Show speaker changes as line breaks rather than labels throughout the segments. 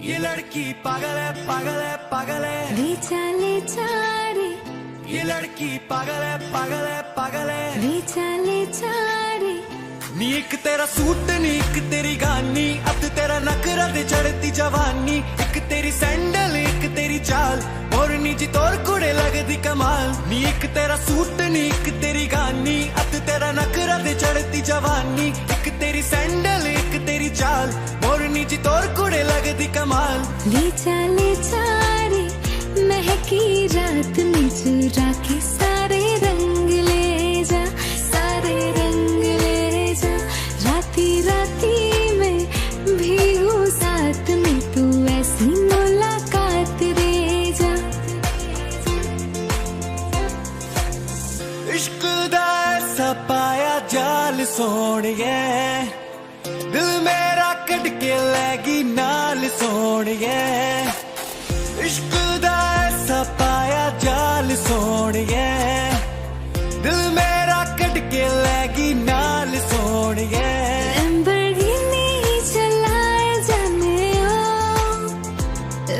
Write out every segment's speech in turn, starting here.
ये लड़की पागल है पागल है पागल है।
ले जा रे।
ये लड़की पागल है पागल है पागल है।
ले जा रे।
नी एक तेरा सूट नी एक तेरी गानी, अब तेरा नखरा दे चढ़ती जवानी। एक तेरी सैंडल एक तेरी चाल, और नीची तोर कुड़े लगदी कमाल। नी एक तेरा सूट नी एक तेरी गानी, अब तेरा नखरा दे चढ़ती जवानी। एक तेरी सैंडल एक तेरी चाल, और नीची तोर कुड़े लगदी कमाल।
ले जा रे, महकी रात में चुरा के सारे रंग ले जा, सारे रंग ले जा। राती राती में भीगू साथ में, तू ऐसी मुलाकात दे जा।
इश्क दा ऐसा पाया जाल सोहणिए, दिल मेरा कट के लैगी नाल सोहणिए। इश्क दा ऐसा पाया जाल सोहणिए, दिल मेरा कट के लैगी नाल सोहणिए।
लैम्बोर्गिनी चलाए जाने ओ,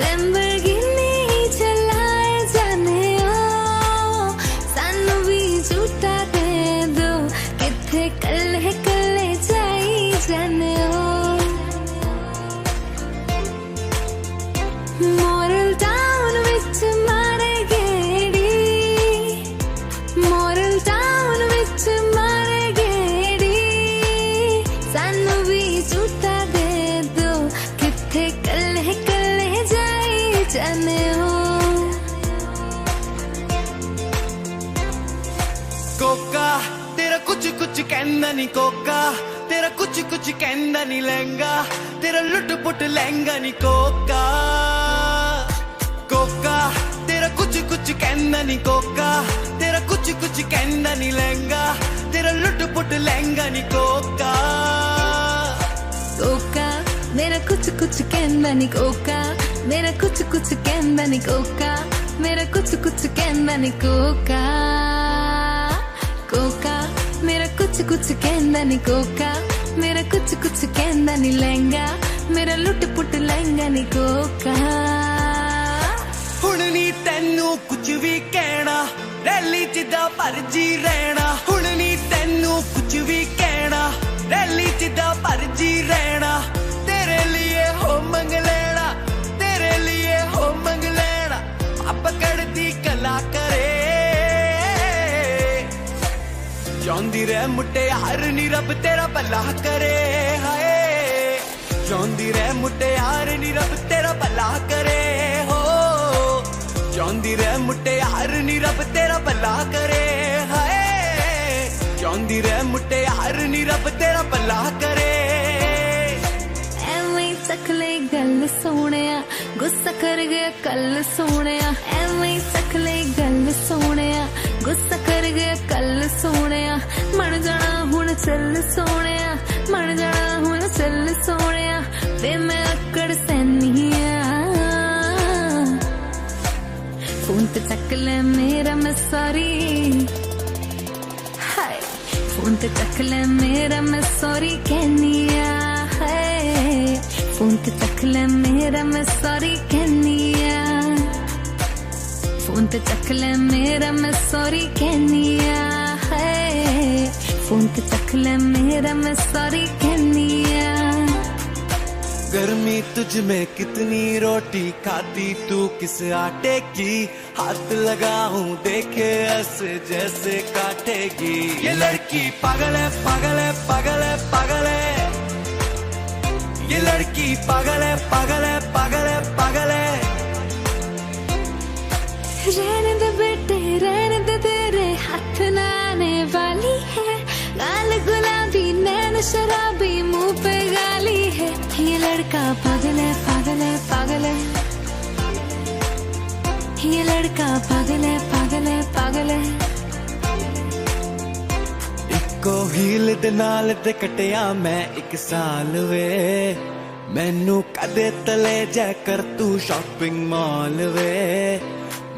लैम्बोर्गिनी चलाए जाने ओ। सानू भी झूठा दे दो, किथे कल्ले कल्ले जाई जाने ओ। मॉरल टाउन विच मारे गेड़ी, मॉरल टाउन विच मारे गेड़ी। सानू भी झूठा दे दो, किथे कल्ले कल्ले जाई जाने हो।
कोका तेरा कुछ कुछ कहंदा नी, कोका तेरा कुछ कुछ कहंदा नी। लहंगा तेरा लुट पुट लहंगा नी। कोका कोका तेरा कुछ कुछ कहंदा नी। कोका तेरा कुछ कुछ कहंदा नी। लहंगा तेरा लुट पुट लहंगा नी। कोका
कोका मेरा कुछ कुछ कहंदा नी। कोका मेरा कुछ कुछ कहंदा नी। कोका मेरा कुछ कुछ कहंदा नी। कोका कोका मेरा कुछ कुछ कहंदा नी। कोका मेरा कुछ कुछ कहंदा नी। लहंगा मेरा लुट पुट लहंगा नी। कोका
हुण नी तैनू कुछ भी कहना, रैली जिदा भरजी रहना। हुण नी तैनू कुछ भी कहना, रैली जिदा भरजी रहना। तेरे लिए हो मंग लेना, तेरे लिए हो मंग लेना। पकड़ दी कला करे, चांदी रे मुटियार नी रब तेरा भला करे। हाय चांदी रे मुटियार नी रब तेरा भला करे। हो चांदी रे मुटियार नी रब तेरा भला करे। हाय चांदी रे मुटियार नी रब तेरा भला करे।
ਐਵੇਂ ਚੱਕ ਲੈ ਗੱਲ ਸੋਹਣਿਆ, ਗੁੱਸਾ ਕਰ ਗਿਆ ਕੱਲ ਸੋਹਣਿਆ। ਐਵੇਂ ਚੱਕ ਲੈ ਗੱਲ ਸੋਹਣਿਆ, ਗੁੱਸਾ ਕਰ ਗਿਆ ਕੱਲ ਸੋਹਣਿਆ। ਮਣ ਜਾਣਾ ਹੁਣ ਚੱਲ ਸੋਹਣਿਆ, ਮਣ ਜਾਣਾ ਹੁਣ ਚੱਲ ਸੋਹਣਿਆ। ਵੇ ਮੈਂ ਅਕੜ ਸੈਨੀ ਆ, ਫੋਨ ਤੇ ਚੱਕ ਲੈ ਮੇਰਾ ਮੈਂ ਸੌਰੀ। ਹਾਏ ਫੋਨ ਤੇ ਚੱਕ ਲੈ ਮੇਰਾ ਮੈਂ ਸੌਰੀ ਕਹਿਨੀ ਆ। ਹਾਏ ਫੋਨ ਤੇ ਚੱਕ ਲੈ ਮੇਰਾ ਮੈਂ ਸੌਰੀ ਕਹਿਨੀ ਆ। ਫੋਨ ਤੇ ਚੱਕ ਲੈ ਮੇਰਾ ਮੈਂ ਸੌਰੀ ਕਹਿਨੀ ਆ। ਹਾਏ ਫੋਨ ਤੇ ਚੱਕ ਲੈ ਮੇਰਾ मैं सॉरी कहनी आ।
गर्मी तुझ में कितनी रोटी खाती तू किस आटे की, हाथ लगाऊं देखे ऐसे जैसे काटेगी। ये लड़की पागल है पागल है पागल है पागल है। ये लड़की पागल है पागल है पागल है पागल है।
रहने दे बेटे रहने दे, तेरे हाथ ना आने वाली है। गाल गुलाबी नैन शराबी मुंह पे गाली है। ये लड़का पागल है पागल है पागल है। ये लड़का पागल है पागल है पागल है।
इको हील दे नाल ते कटिया मैं 1 साल वे। मैनू कदे तले जा कर तू शॉपिंग मॉल वे।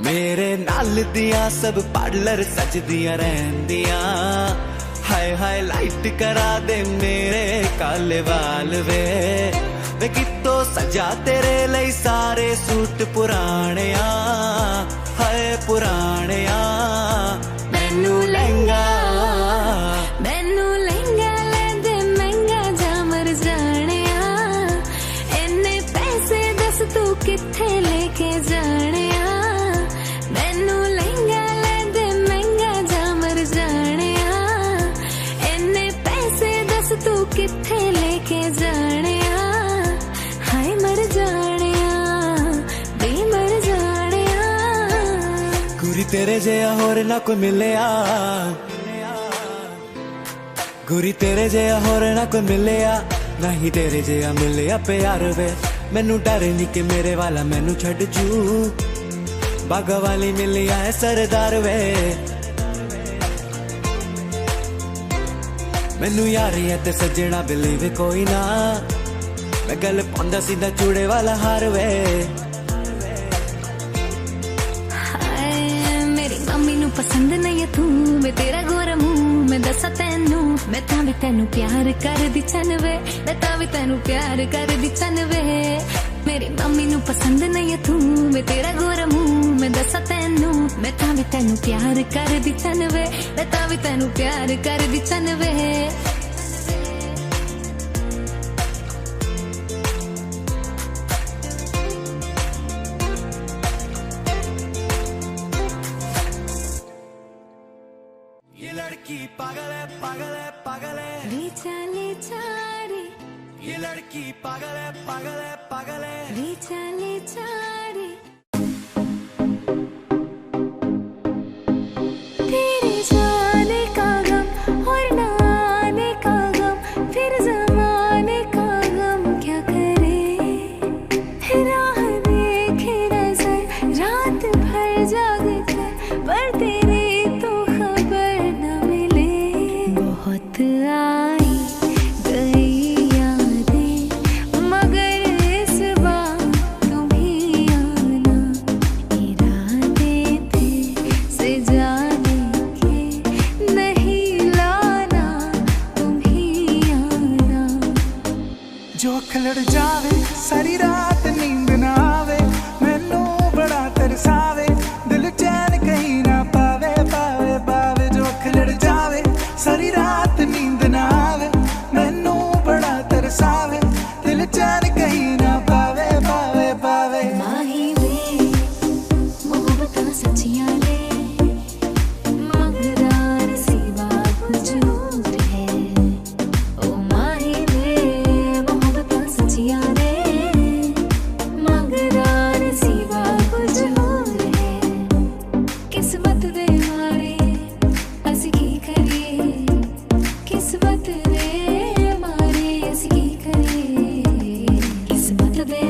मेरे नाल दियां सब पार्लर सजदियां रहंदियां। हाय हाय लाइट करा दे मेरे काले वाल वे। वे कितो सजा तेरे ਲਈ सारे सूट पुराने हाय पुराने मैनू लहंगा
ले दे महंगा जा मर जाने इन्ने पैसे दस तू किथे लेके जाने मैनू लहंगा ले दे महंगा जा मर जाने इन्ने पैसे दस तू किथे लेके जाने हाय मर जाने बे मर जाने
गुरी तेरे जिहा होर ना कोई मिलिया गुरी तेरे जिहा होर ना कोई मिलिया नहीं तेरे जिहा मिलिया प्यार वे मैनू डर नहीं कि मेरे वाला मैनू छड़ जू बागा वाली मिलिया है सरदार वे मैनू यारी है ते सजना बिलीव कोई ना मैं गल पांदा सीधा चूड़े वाला हार वे
मेरी मम्मी नू पसंद नहीं है तू मैं तेरा गोरा मुंह मैं दसा तेनू मैं तां भी तेनू प्यार कर दी चनवे मैं तां भी तेनू प्यार कर दी चनवे मेरी मम्मी नू पसंद नहीं है तू मैं तेरा गोरा मुंह मैं दसा तेनू मैं तां भी तेनू प्यार कर दी चनवे मैं तां भी तेनू प्यार कर दी चनवे
ये लड़की पागल है पागल है पागल है
ले रे
ये लड़की पागल है पागल है पागल है
ले रे तेरे जाने का गम और ना आने का गम फिर ज़माने का गम क्या करे राह देखे नजर रात भर जाग कर पर तेरी तो खबर न मिले बहुत आई गई यादें मगर इस बार तुम ही आना इरादे थे से जाने के नहीं लाना तुम ही आना
जो खिलड़ जावे सारी रात नींद ना आवे मैनू बड़ा तरसावे दिल चैन कहीं ना पावे पावे पावे जो खिलड़ जावे सारी रात नींद ना आवे मैनू बड़ा तरसावे दिल चैन कहीं ना पावे पावे पावे
माही वे मोहब्बतां सच्चियां ने मगरार सिवा कुछ और है ओ माही वे मोहब्बतां सच्चियां ने मगरार सिवा कुछ और है किस्मत दे मारे असीं की करिए किस्मत दे मारे असीं की करिए किस्मत दे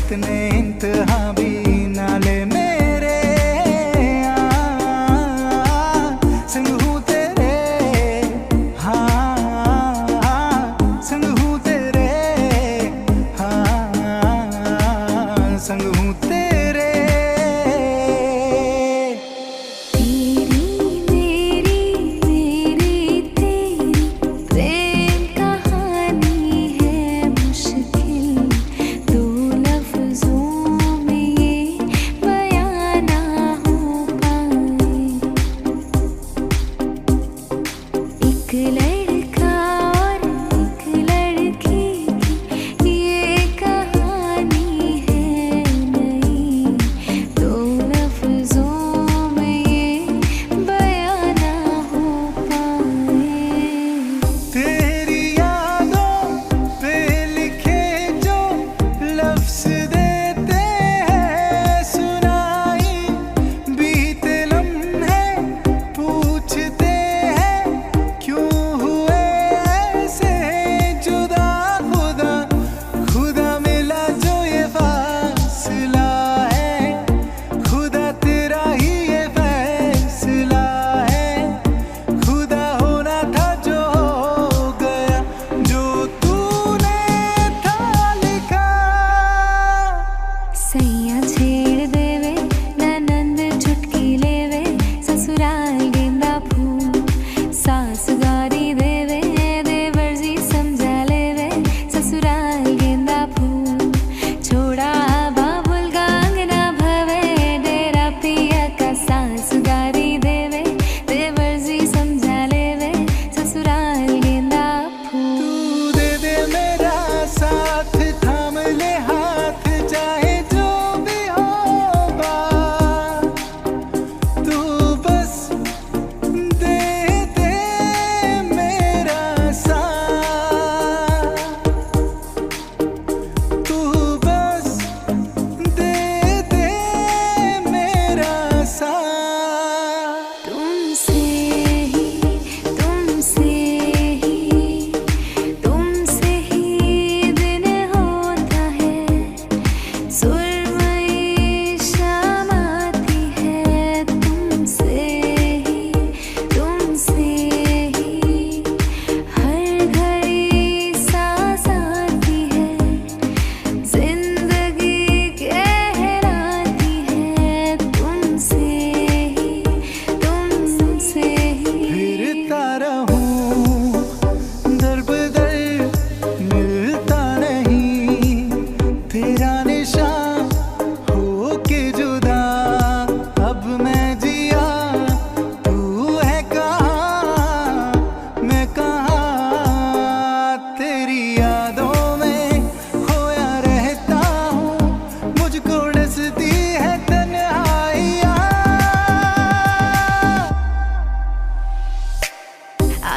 इतने इंतहा भी ना ले मेरे संग हूँ तेरे संग हूँ तेरे संग हूँ तेरे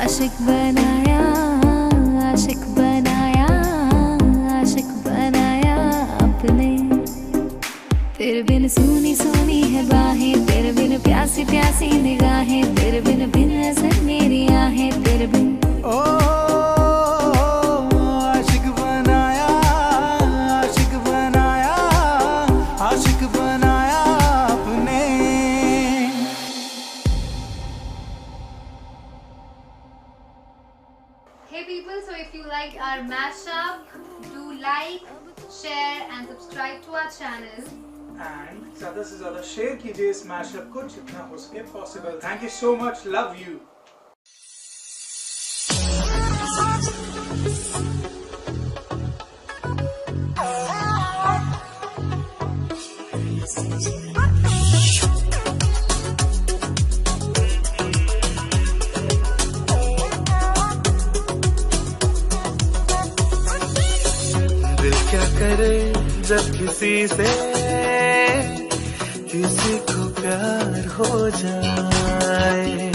आशिक बनाया, आशिक बनाया, आशिक बनाया अपने। तेरे बिन सूनी सूनी है बाहें, तेरे बिन प्यासी प्यासी निगाहें, तेरे बिन बिन नजर मेरी आहें, तेरे बिन
आशिक बनाया, आशिक बनाया, आशिक बनाया अपने।
Hey people, so if you liked our mashup, do like, share and subscribe to our channel.
And ज़्यादा से ज़्यादा शेयर कीजिए इस मैशअप को जितना हो सके possible. Thank you so much, love you. दिल क्या करे जब किसी से किसी को प्यार हो जाए,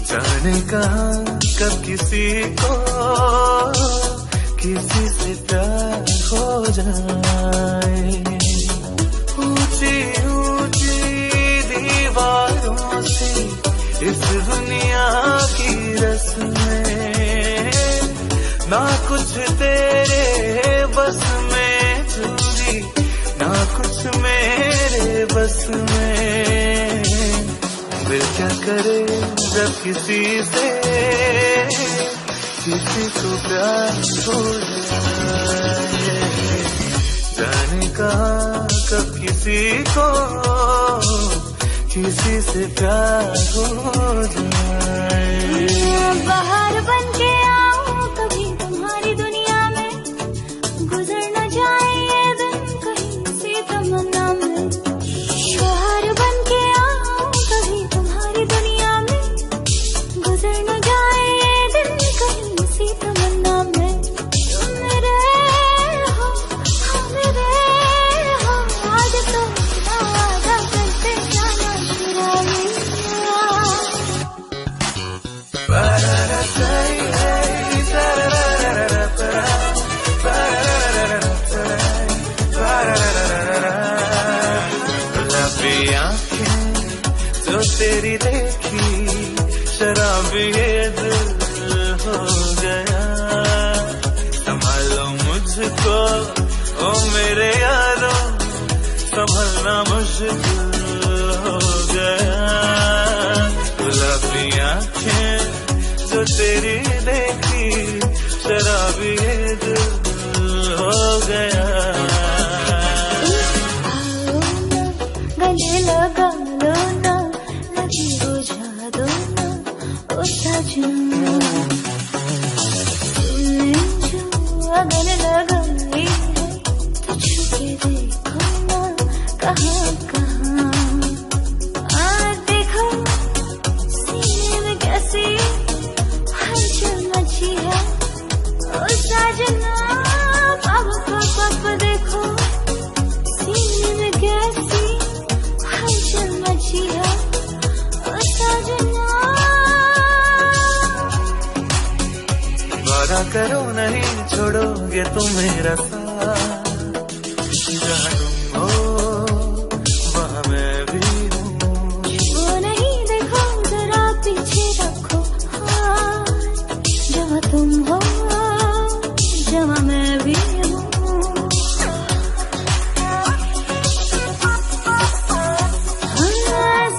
जाने कहाँ कब किसी को किसी से प्यार हो जाए। ऊंची ऊंची दीवारों से इस दुनिया की रस्में, ना कुछ तेरे बस में चूरी बस में, दिल क्या करे जब किसी से किसी को प्यार हो जाए, जाने कहाँ कब किसी को किसी से प्यार हो जाए।
बाहर बन के आऊं कभी तुम्हारी दुनिया में, गुजर न जाए ये दिन कहीं सी तमन्ना में। बाहर बन के आऊं कभी तुम्हारी दुनिया में, गुजर न जाए ये दिन कहीं सी तमन्ना में। तुम मेरे हो, हम मेरे हो, आज तो वादा करते जाना शुराए।
जो तेरी देखी शराबी ये दिल हो गया, संभालो मुझको ओ मेरे यारों, संभलना मुश्किल हो गया। गुलाबी आँखें जो तेरी देखी शराबी ये दिल हो गया।
गले लगा लो ना, लगी बुझा दो ना ओ सजना, तुमने जो अगन लगाई है तो छुपे देखो ना कहाँ कहाँ। देखो सीने में कैसी हलचल मची है ओ सजना, पाप पाप देखो सीने में कैसी हलचल मची है ओ सजना।
वादा करो नहीं छोड़ोगे तुम मेरा साथ, जहाँ तुम हो वहाँ मैं भी हूँ।
वो नहीं देखो जरा पीछे रखो हाथ, जहाँ तुम हो जहाँ मैं भी हूँ।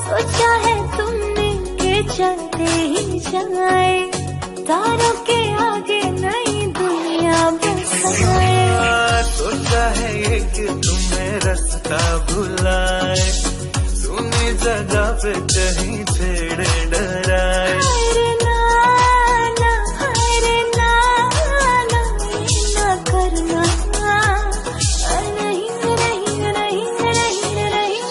सोचा है तुमने के चलते ही जाए, तारों के आगे नई दुनिया बसाए।
सोचा है ये कि तुम्हें रास्ता भुलाए, सुनी जगह पे कहीं छेड़े डराए।
हायरे नाना, हायरे नाना, ना करना नहीं नहीं नहीं नहीं नहीं नहीं।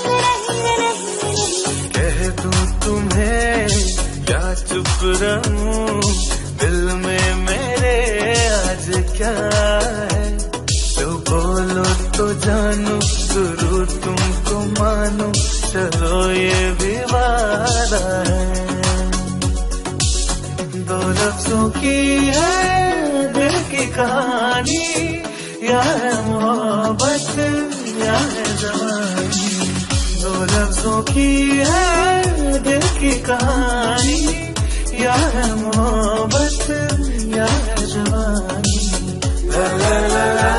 कह दूं तुम्हें क्या चुप रहूं, दिल में मेरे आज क्या है, तो बोलो तो जानू, जरूर तुमको मानूं, चलो ये भी वादा है। दो लफ्जों की है दिल की कहानी, या है मोहब्बत या है जवानी। दो लफ्जों की है दिल की कहानी, या है मोहब्बत या है जवानी। ला ला ला ला।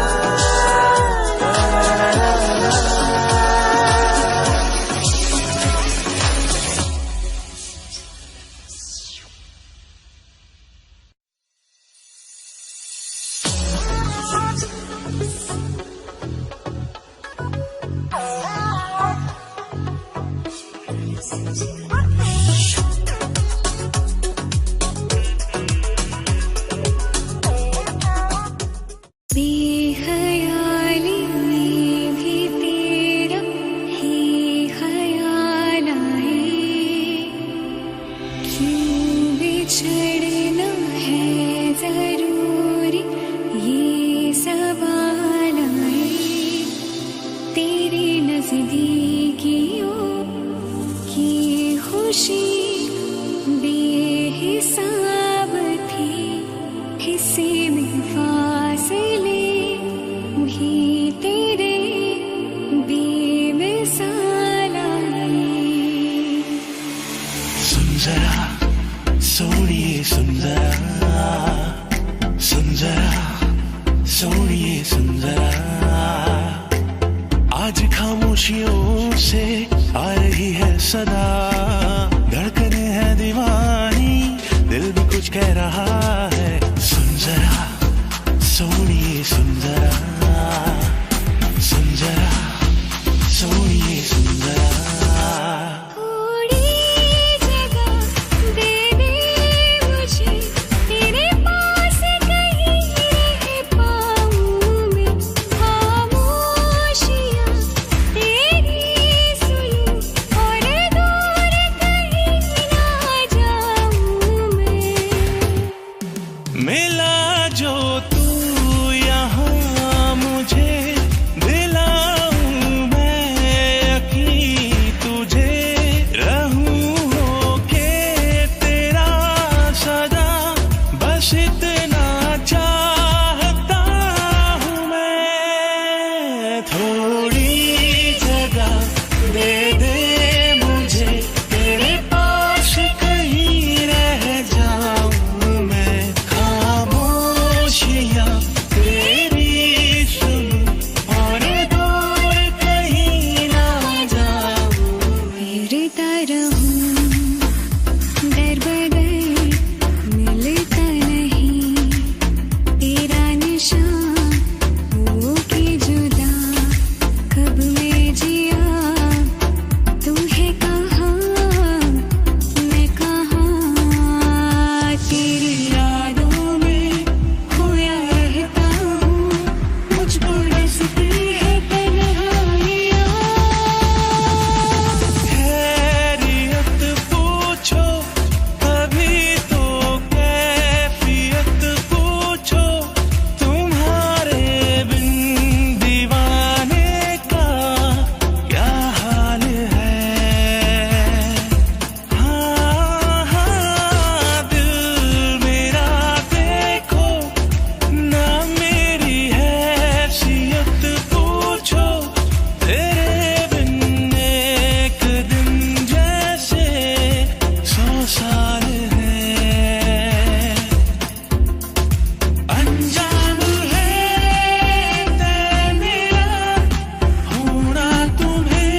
बेख्याली में भी तेरा ही ख्याल आए, क्यों बिछड़ना है जरूरी ये सवाल आए। तेरी नजदीकियों की खुशी बेहिसाब थी, हिस्से में फासले भी तेरे बेमिसाल आए।
सुन जरा सोनिए सुन जरा, सुन जरा सोनिए सुन जरा,
आज खामोशियों से आ रही है सदा, धड़कने हैं दीवानी, दिल भी कुछ कह रहा है। सुन जरा सोनिए सुन जरा, सुन जरा सोनिए सुन जरा। मिला जो तू यहाँ मुझे, दिलाऊं मैं यकीन तुझे, रहूं होके तेरा सदा, बस इतना चाहता हूँ मैं। थोड़ी जगह दे दे मुझे, तेरे पास कहीं रह जाऊं मैं। तेरी सुनूं और दूर कहीं ना जाऊं।
फिरता रहूं दर बदर, मिलता नहीं तेरा निशान, हो के जुदा कब मैं जिया। तू है कहाँ मैं कहाँ, तेरी यादों में खोया रहता हूँ, मुझको रसती है तन्हाइयाँ।
खैरियत पूछो कभी तो कैफियत पूछो, तुम्हारे बिन दीवाने का क्या हाल है। हाँ हाँ दिल मेरा देखो ना, मेरी हैसियत पूछो, तेरे बिन एक दिन जैसे 100 साल है। अनजान है तै मेरा होना, तुम्हें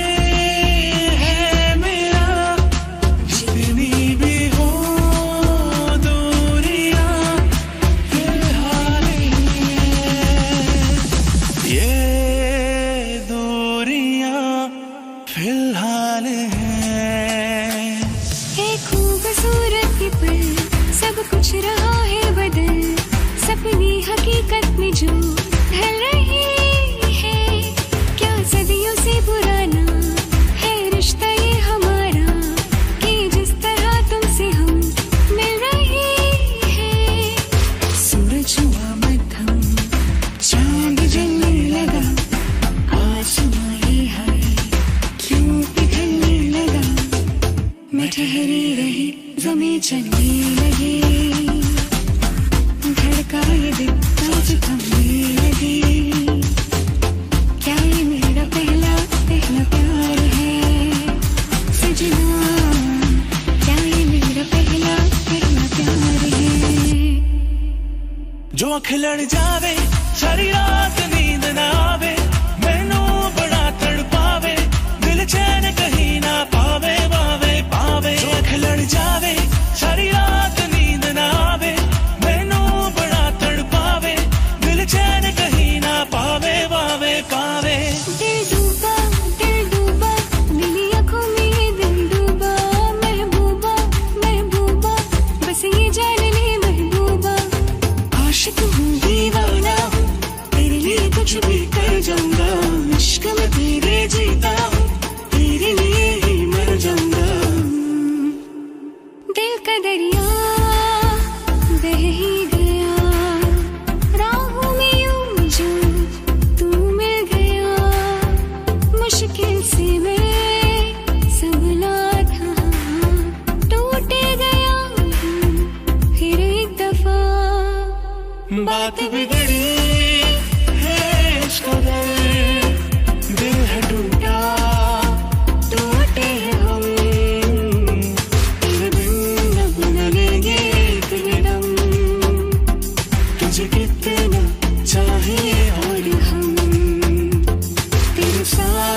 है मेरा, जितनी भी हो दूरियां फिलहाल ये दूरियां फिलहाल हैं।
है खूबसूरत पल, सब कुछ रहा है बदल, सपनी हकीकत में जो ढल रही है। क्या सदियों से पुराना है रिश्ता ये हमारा, कि जिस तरह तुमसे हम मिल रहे हैं। सूरज हुआ मध्यम, चांद जलने लगा, आसमां ये है क्यों पिघलने लगा। मैं ठहरी रही ज़मीं चलने लगी, धड़का ये दिल आज थमने लगी। क्या ये मेरा पहला पहला प्यार है सजना, क्या ये मेरा पहला पहला प्यार है।
जो अख लड़ जावे सारी रात नींद ना आवे, मैनू बड़ा तड़पावे, दिल चैन कहीं ना पावे पावे पावे। जो अख लड़ जावे सारी रात नींद ना आवे, मैनू बड़ा तड़पावे, दिल चैन कहीं ना पावे पावे पावे।
दिल डूबा मेरी आँखों में ये दिल डूबा। महबूबा महबूबा बस ये जान ले महबूबा, आशिक हूँ दीवाना हूँ, तेरे लिए कुछ भी कर जाऊंगा। इश्क में तेरे जीता हूँ, तेरे लिए ही मर जाऊंगा। दिल का दरिया बह ही गया, राहों में यूं जो तू मिल गया। मुश्किल से मैं संभला था, टूट गया फिर एक दफा।
बात बिगड़ी है इस कदर, दिल है टूटा, टूटे हैं हम, तेरे बिन अब न लेंगे एक दम। तुझे कितना चाहिए और हम, तेरे साथ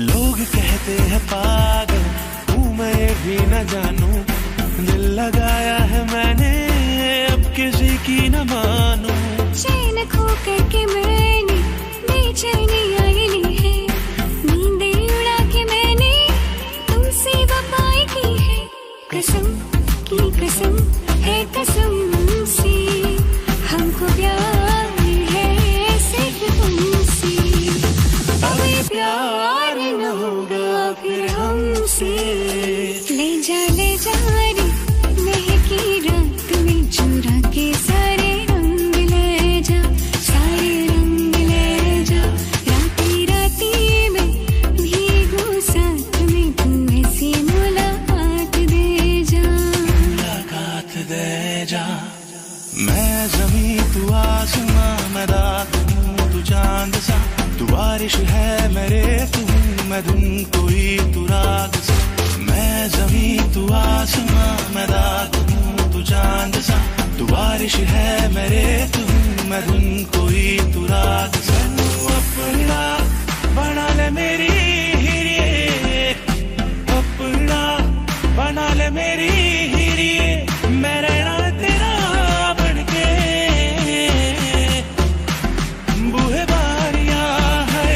लोग कहते हैं पागल हूँ मैं ये भी न जानूं, दिल लगाया है मैंने अब किसी की न मानूं।
चैन खो करके मैंने बेचैनी आई ली है, नींदें उड़ा के मैंने तुमसे वफाएं की है। कसम की कसम है कसम से हमको प्यार है सिर्फ तुमसे। अब ये प्यार न होगा फिर हमसे। ले जा रे महकी रात में चुरा के सारे रंग ले जा, सारे रंग ले जा। राती राती में भीगो साथ में तू ऐसी मुलाकात दे जा,
मुलाकात दे जा। मैं ज़मीं तू आसमां, मैं रात हूँ तू चांद सा, तू बारिश है मेरे तू मैं धुन कोई तू राग सा। मैं ज़मीं तू आसमां, मैं रात हूँ तू चांद सा, तू बारिश है मेरे तू मैं धुन कोई तू राग सा। अपना बना ले मेरी हीरे, अपना बना ले मेरी हीरे, मैं रहना तेरा बनके। बूहे बारियां है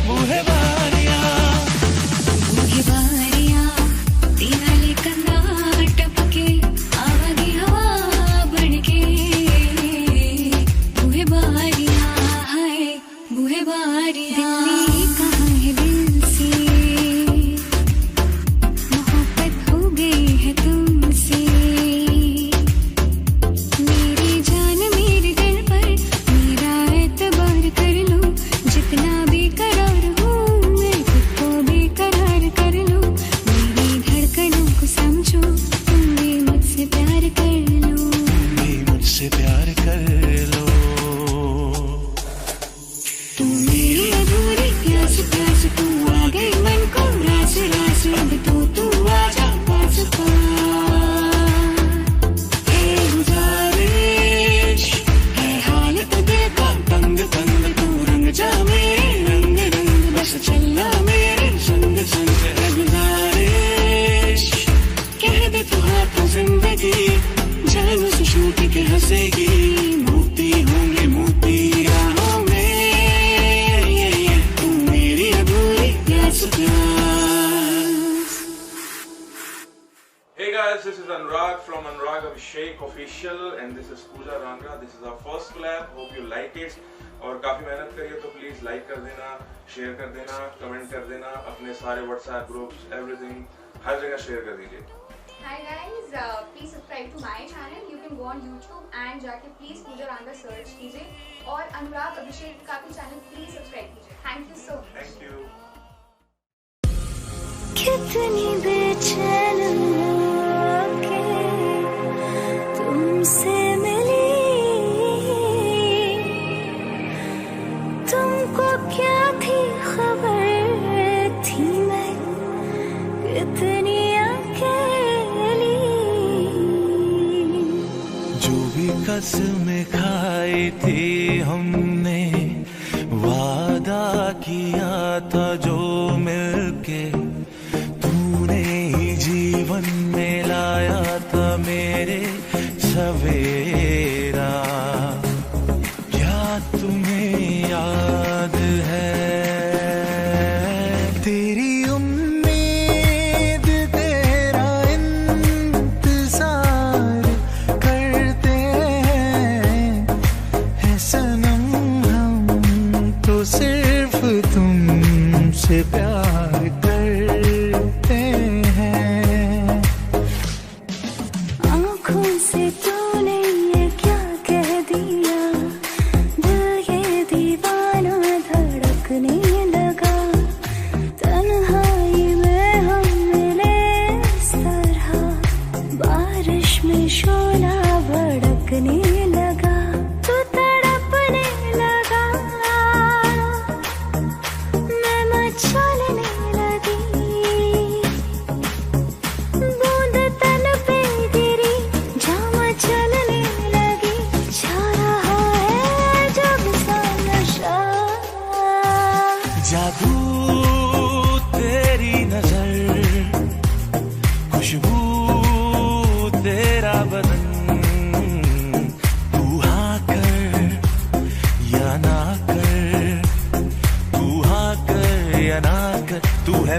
बूहे बारियां,
बूहे बारियां तेरा लेकर नाटक के आवागी हवा बनके। बूहे बारियां है बूहे बारियां, दिल कहाँ है दिल से मोहब्बत हो गई है तुमसे। मेरी जान मेरे दिल पर मेरा एतबार कर लो, जितना बेकरार हूँ मैं खुद को बेकरार कर लो। मेरी धड़कनों को समझो, तुम भी मुझसे प्यार कर लो,
भी मुझसे प्यार कर लो।
तू मेरी अधूरी प्यास प्यास, तू आ गई मन को रास रास। अब तू आजा पास पास। है गुजारिश है हालत दिल का तंग तंग, तू रंग जा मेरे रंग रंग, बस चलना मेरे संग संग। है गुजारिश कह दे तू हाँ तो जिंदगी जानू से छूट के हंसेगी। मोती होंगे मोती राहों में, तू मेरी अधूरी प्यास प्यास।
Hey guys, this is Anurag from Anurag Abhishek Official and this is Pooja Rangra. This is our first collab. Hope you like it. और काफी मेहनत करी है तो प्लीज लाइक कर देना, शेयर कर देना, कमेंट कर देना, अपने सारे व्हाट्सएप ग्रुप्स एवरीथिंग हर जगह शेयर कर दीजिए।
Hi guys, please subscribe to my channel. You can go on YouTube and जाके please Pooja Rangra search कीजिए और अनुराग अभिषेक का भी चैनल please subscribe कीजिए। Thank you so much.
Thank you.
कितनी बेचैन होके तुमसे मिली, तुमको क्या थी खबर थी मैं कितनी अकेली।
जो भी कसमें खाई थी हमने, वादा किया था जो मिलके, तूने ही जीवन में लाया था मेरे सवेरा। क्या तुम्हें याद है
तेरी उम्मीद तेरा इंतजार करते हैं सनम, हम तो सिर्फ तुमसे प्यार करते हैं।
आँखों से तूने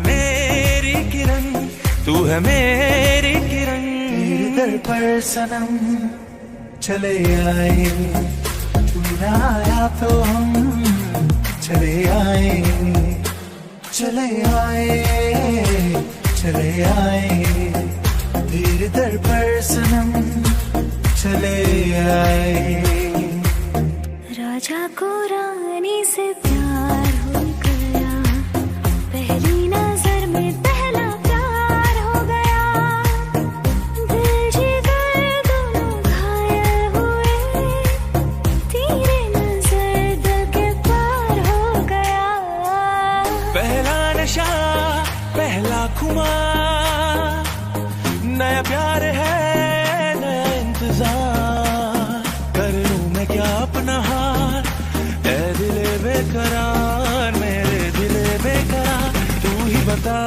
मेरी किरण, तू है मेरी किरण।
तेरे दर पर सनम चले आए, तू ना आया तो हम चले आए, चले आए, चले आए। तेरे दर पर सनम चले आए।
राजा को रानी से प्यार हो गया, पहली नजर में पहला प्यार हो गया। दिल जिगर दोनों घायल हुए, तेरे नजर दिल के पार हो गया।
पहला नशा पहला खुमार, नया प्यार है नया इंतजार। कर लूं मैं क्या अपना हार, ऐ दिले बेकरार, मेरे दिले बेकरार, तू ही बता।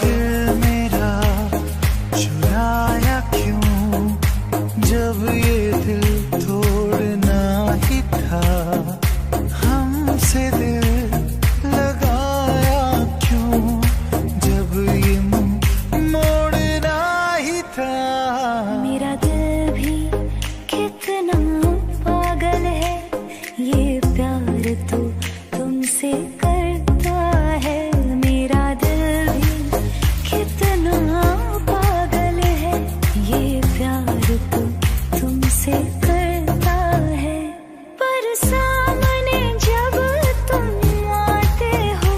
दिल मेरा चुराया क्यों, जब ये दिल तोड़ना ही था। हमसे दिल लगाया क्यों, जब ये मोड़ना ही था।
मेरा दिल भी कितना पागल है, ये प्यार तो तुमसे करता है। मेरा दिल भी कितना पागल है, ये प्यार तो तुमसे करता है। पर सामने जब तुम आते हो,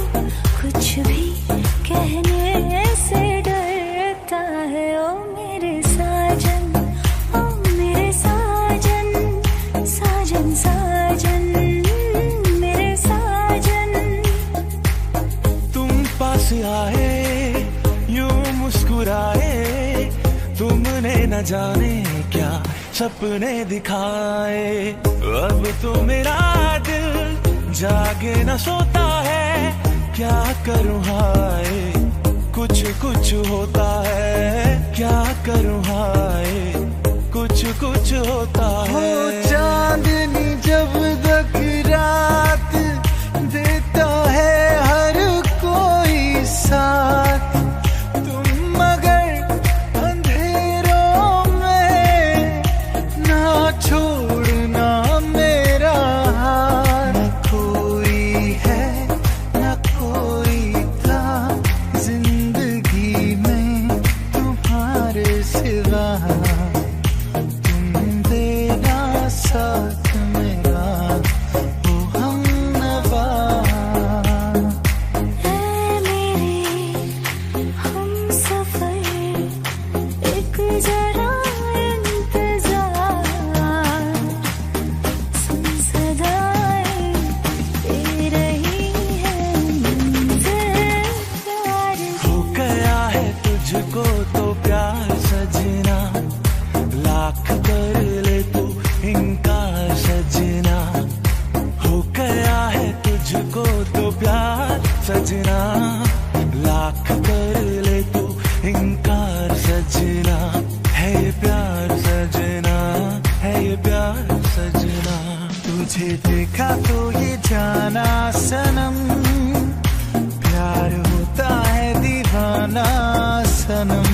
कुछ भी कहने से डरता है। ओ मेरे साजन, ओ मेरे साजन, साजन साजन, मेरे साजन।
तुम पास आए यूं मुस्कुराए, तुमने न जाने क्या सपने दिखाए। अब तो मेरा दिल जागे न सोता है, क्या करूं हाय, कुछ कुछ होता है। क्या करूं हाय, कुछ कुछ होता
हो
है।
चांदनी जब तक रात देता है हर कोई साथ, तुम मगर अंधेरों में ना छोड़ना मेरा हाथ। न कोई है न कोई था जिंदगी में तुम्हारे सिवा, तुम देना साथ मेरा, ओ हमनवा।
ऐ मेरे हमसफर, एक जरा इंतजार, सुन सदाएं दे रही है मंज़िल प्यार की।
हो गया है तुझको तो प्यार सजना, लाख कर ले तू इनकार सजना। हो गया है तुझको तो प्यार सजना, लाख कर ले तू इनकार सजना। है ये प्यार सजना, है ये प्यार सजना।
तुझे देखा तो ये जाना सनम, प्यार होता है दीवाना सनम।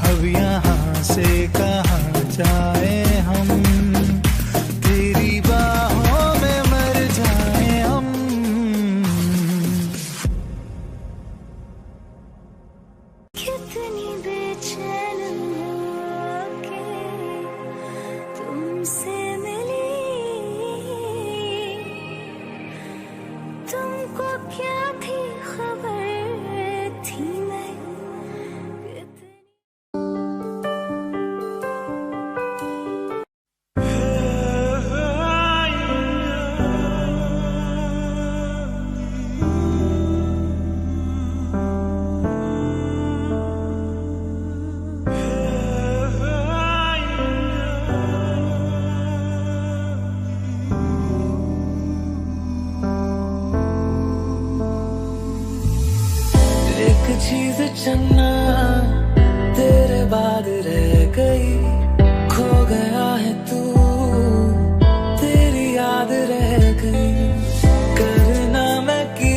अब यहाँ से कहाँ जाए हम, तेरी बाहों में मर जाए हम।
कितनी बेचैन होके तुमसे मिली, तुमको क्या थी खबर, थी मैं कितनी।
एक चीज चन्ना तेरे बाद रह गई, खो गया है तू, तेरी याद रह गई। करना मैं की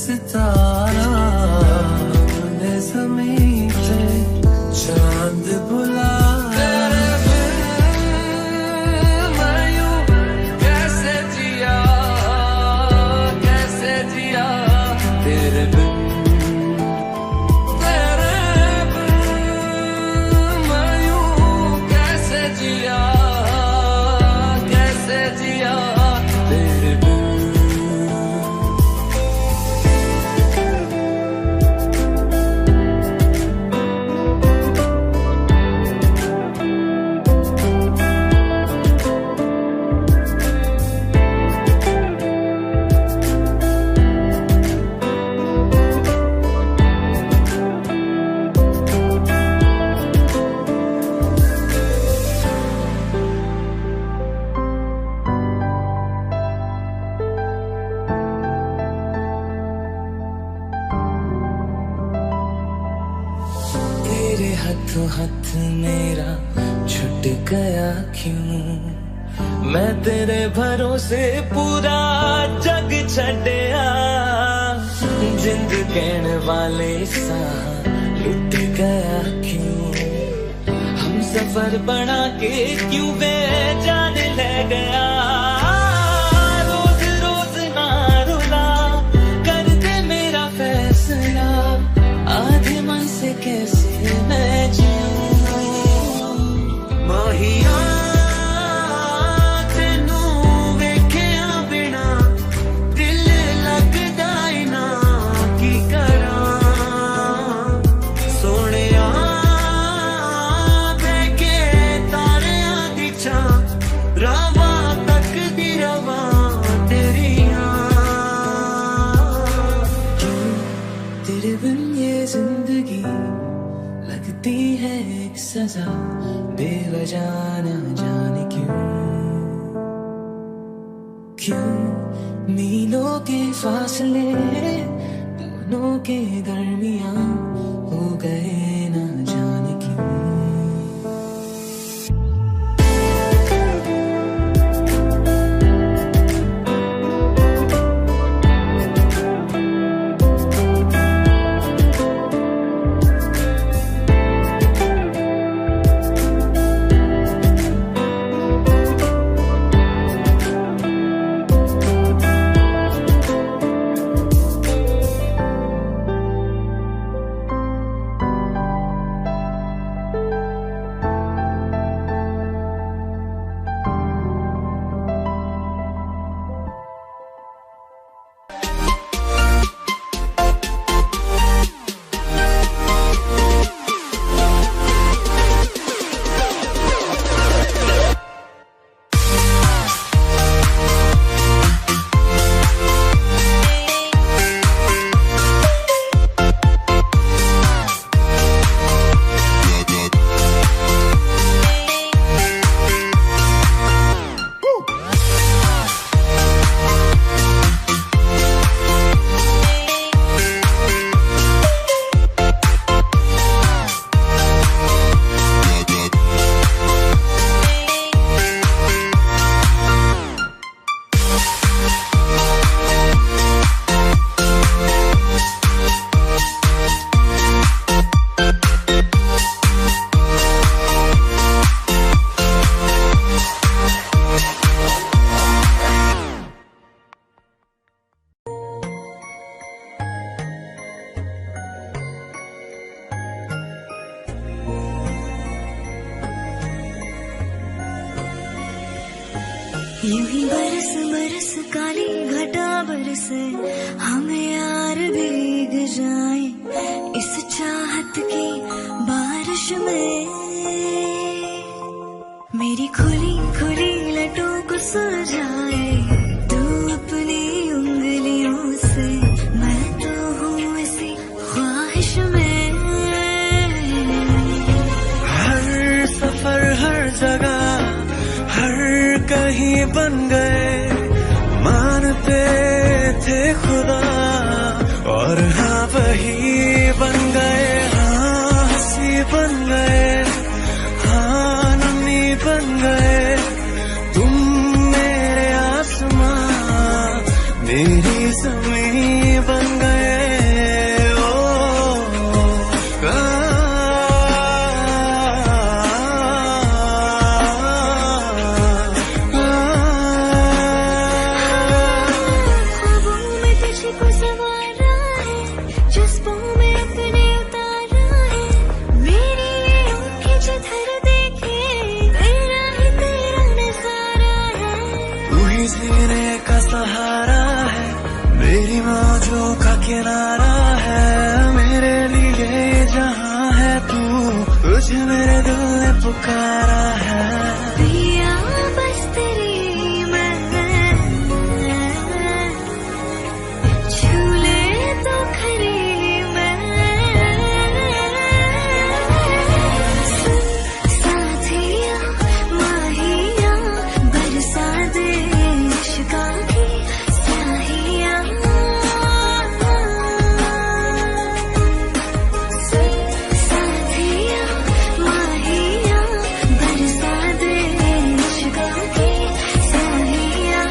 सितारा ने ज़मीं पे चांद बुला हाथों हाथ मेरा छूट गया क्यों मैं तेरे भरोसे पूरा जग छड़िया जिंद कहने वाले सा लुट गया क्यों हम सफर बना के क्यों बेजान ले गया रोज रोज ना रुला कर दे मेरा फैसला आधे मन से कैसे मैं माहिया तेनू वेखिया बिना दिल लगदा ही ना की करा सोहणिया बैके तारियां दी छां रावां तक दी रवां तेरियां तेरे बिन ये जिंदगी लगती है एक सजा बेवजह न जाने क्यों मीलों के फासले दोनों के दरमियां हो गए न जाने क्यों
यूं ही बरस बरस काली घटा बरसे हमें यार भीग जाए इस चाहत की बारिश में मेरी खुली खुली लटों को सुलझाए तू अपनी उंगलियों से मैं तो हूँ इसी ख्वाहिश में
हर सफर हर जगह हर कहीं बन गए मानते थे खुदा और हाँ वही बन गए हाँ हंसी बन गए हाँ नमी बन गए तुम मेरे आसमां मेरी ज़मीं बन गए
सहारा है, मेरी मौजों का किनारा है, मेरे लिए जहां है तू, तुझे मेरे दिल ने पुकारा है।
पिया बस तेरी मैं झूले तो खरी मैं, साथिया माहिया बरसा दे इश्क़ा की स्याहियां, साथिया माहिया बरसा दे इश्क़ा की स्याहियां।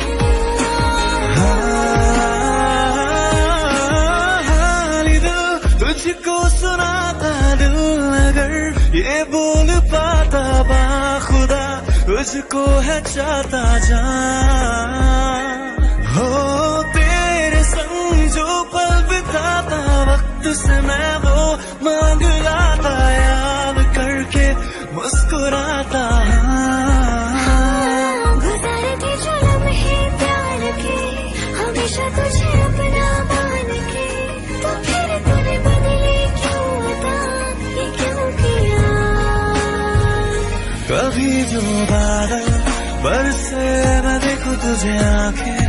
हाली दिल तुझको सुनाता दिल, अगर ये बोल पाता बाखुदा, तुझको है चाहता जान। हो तेरे संग जो पल बिताता, वक्त से मैं वो मांग लाता, याद करके मुस्कुराता।
गुज़रती जो लम्हे प्यार के, हमेशा तुझे अपना मान के, तो फिर तूने बदले क्यों बता, ये क्यों किया।
कभी जो बादल बरसे मैं देखूं तुझे आंखें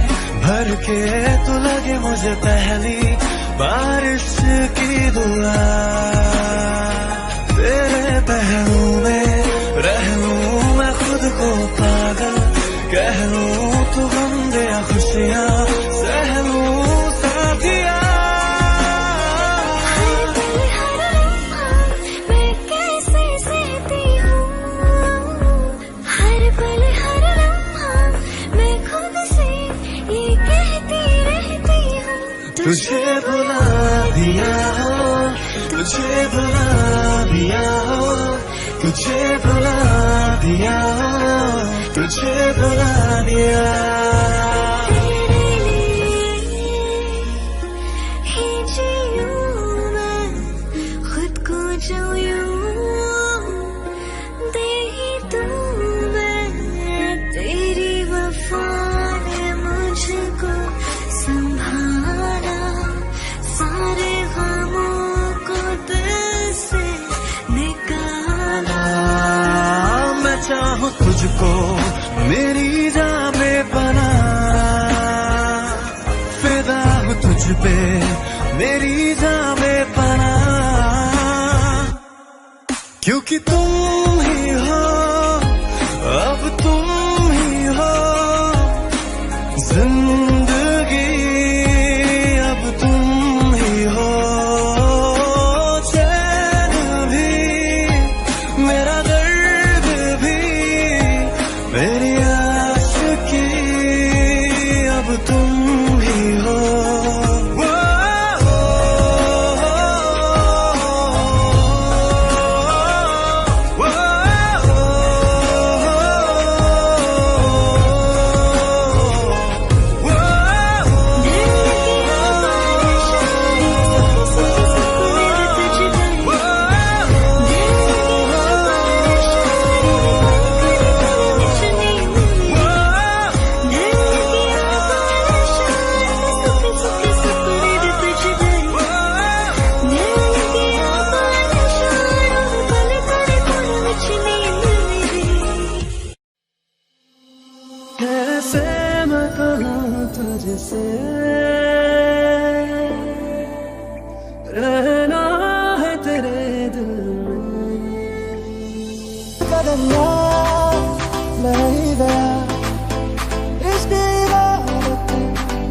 भर के, तो लगे मुझे पहली बारिश की दुआ। तेरे पहलू में रह लूं मैं खुद को पागल, कह लूं तू गम दे खुशियां सह लूं साथिया।
मैं कैसे सहती हूँ, हर पल हर लम्हा मैं खुद से ये कहती रहती हूँ।
तुझे बुला दिया हो, तुझे बुला दिया हो, तुझे बुला दिया हो, तुझे बुला दिया।
तेरे लिए ही जीऊँ मैं, खुद को जो यूँ दे ही दूँ मैं, तेरी वफा ने मुझको संभाला, सारे गमों को दिल से निकाला।
मैं चाहूँ तुझको मेरी जान में बना, फिदा हूँ तुझ पे मेरी जान में बना, क्योंकि तुम ही हो, अब तुम ही हो जिंदगी, अब तुम ही हो चैन भी, मेरा दर्द भी, मेरी आशिकी, अब तुम ही हो।
कैसे मैं कहूँ तुझसे, रहना है तेरे दिल में। कदम मैं ही गया, इश्क़ इबादत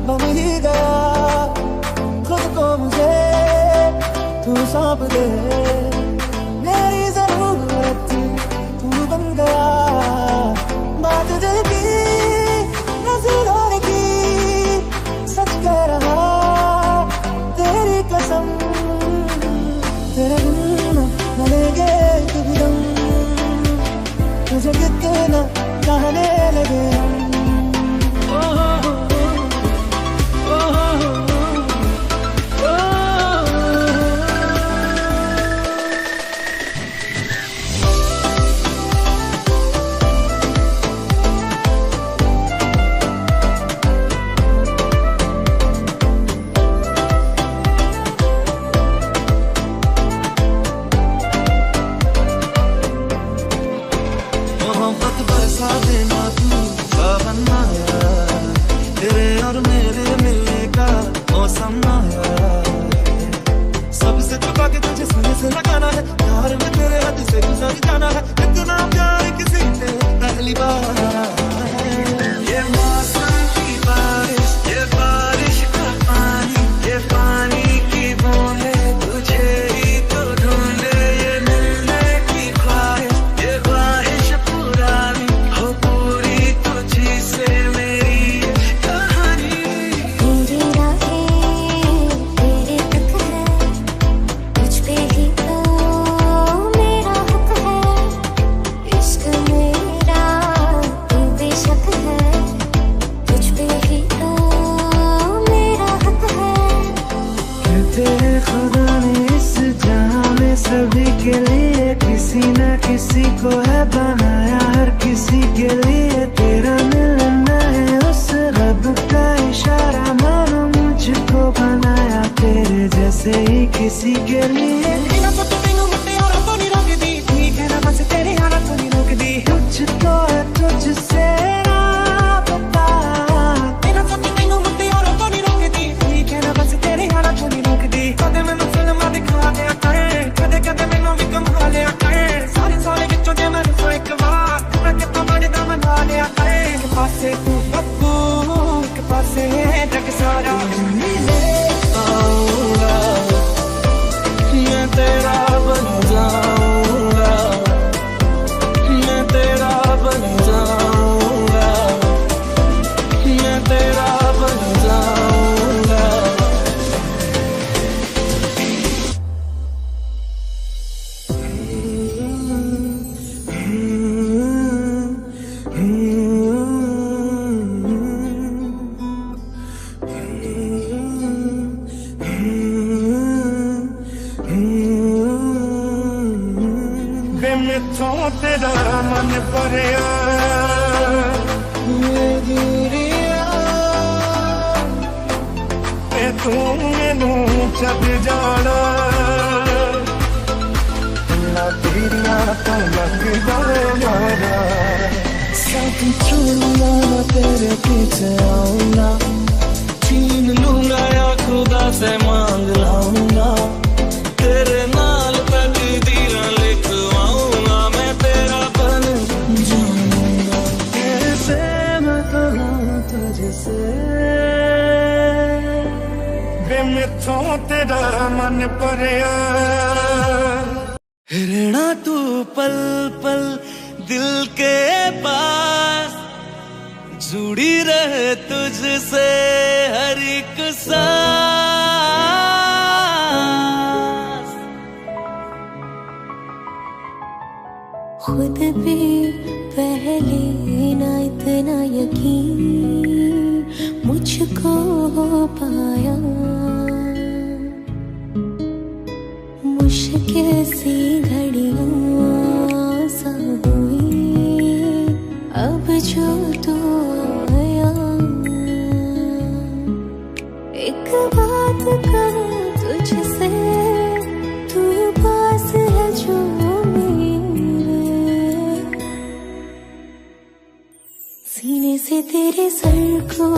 बन ही गया, खुद को मुझे तू सौंप दे, मेरी ज़रूरत तू बन गया। बात दिल की नज़रों की सच कह रहा, तेरी कसम तेरे बिन न लेंगे कभी दम, तुझे कितना चाह बरसा देना तू सावन आया, तेरे और मेरे मिलने का मौसम आया। सबसे छुपा के तुझे सीने से लगाना है, प्यार में तेरे हद से गुजर जाना है। इतना प्यार किसी ने पहली बार। ये मौसम की बारिश, ये बारिश का पानी, ये पानी की बूंदें तुझे ही तो ढूंढे। ये मिलने की ख्वाहिश, ये ख्वाहिश पुरानी हो पूरी तुझी से मेरी कहानी।
तेरी राहें तेरे तक है, तुझ पे ही तो मेरा हक है। इश्क मेरा तू बेशक है, तुझ पे ही तो मेरा हक है।
तेरे खुदा ने इस जहां में सभी के लिए किसी न किसी को है बनाया, हर किसी के लिए तेरा मिलना है उस रब का इशारा। मानो मुझको बनाया तेरे जैसे ही किसी के लिए। तुझको है तुझसे राबता, कदे मैनू फिल्मां दिखा दिया करे, कदे कदे मैनू भी कमा लिया करे। सारे सारे विचों जे मैनू सो एक बार मैं कितना बनदा मना लिया करे। एक पासे तू बब्बू, एक पासे जग सारा। मिले आऊंगा, मैं तेरा बन जाऊंगा, मैं तेरा बन जाऊंगा, मैं तेरा बन जाऊंगा। वे मैथों तेरा मन भरिया, तू मैनू जग जाना ना तेरिया तो लगदा मारा। साथ छोड़ूंगा ना तेरे पीछे आऊंगा, छीन लूंगा या खुदा से मांग लाऊंगा। तेरे नाल तकदीरां लिखवाऊंगा, मैं तेरा बन जाऊंगा। कैसे मैं कहूं तुझसे वे मैथों तेरा मन भरिया। रहना तू पल पल दिल के पास, जुड़ी रहे तुझसे हर एक सांस।
खुद भी पहले ना इतना यकीन मुझको हो पाया, मुश्किल सी घड़ियां सा हुई अब जो तू आया। एक बात कहूं तुझसे, तू पास है जो मेरे, सीने से तेरे सर को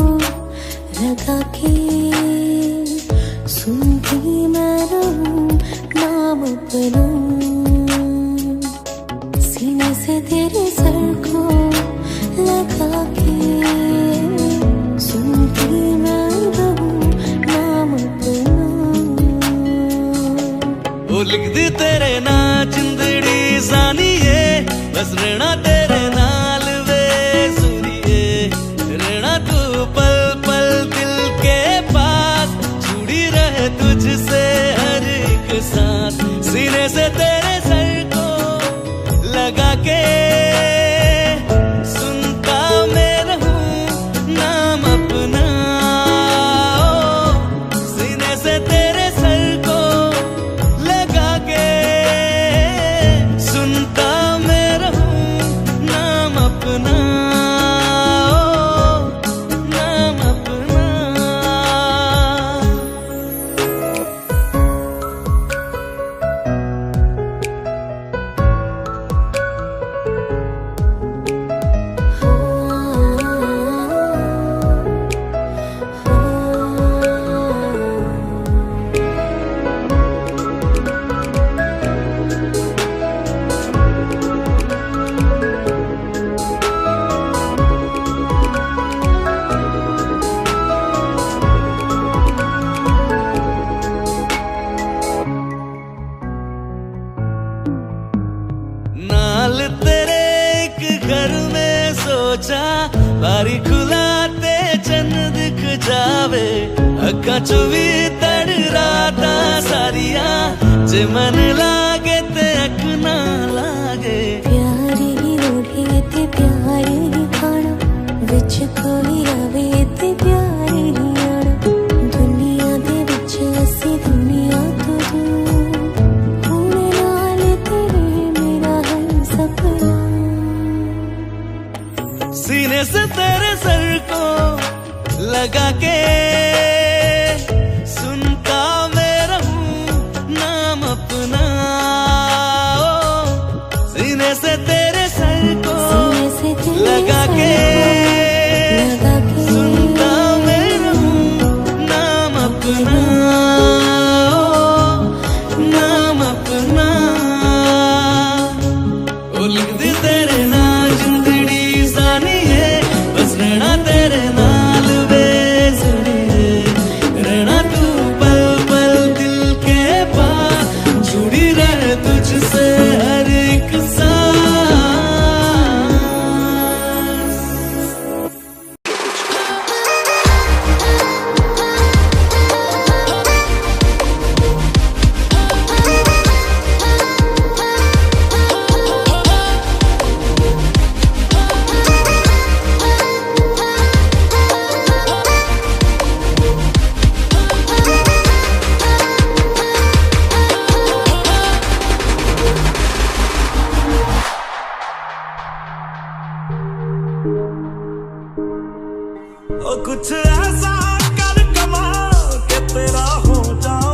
लगा के सुनती मैं रहूं नाम अपना। सीने से तेरे सर को लगा के सुनती मैं रहूं नाम अपना।
वो लिख दी तेरे ना जिंदड़ी सानिए, बस रहना तेरे नाल वे सुनिए। रहना तू पल पल दिल के पास, जुड़ी रहे तुझसे हर एक सांस। सीने से तेरे सर को लगा के सुनता मैं रहूं नाम अपना। सीने से तेरे सर को लगा के सुनता मैं रहूं नाम अपना, नाम अपना।
घर में सोचा बारी खुलाते चन्न दिख जावे अखा चुवी तड़ राता सारिया जे मन लागे ते अख ना लागे
प्यार ही रोढ़े ते प्यार ही खाना विच कोई आवे ते प्यार ही आना दुनिया दे विच असी दुनिया तो दूर होने नाल तेरे मेरा है सपना
सीने से तेरे सर को लगा के सुनता मेरा हूँ नाम अपना सीने से तेरे सर को लगा के सुनता मेरा हूँ नाम अपना नाम अपना ओ लिख दी तेरे नाल जिंदड़ी सानी है बस रहना तेरे नाल बेसड़ी रहना तू पल पल दिल के पास जुड़ी रहे तुझसे हर एक सांस
ओ कुछ ऐसा कर कमाल के तेरा हो जाऊं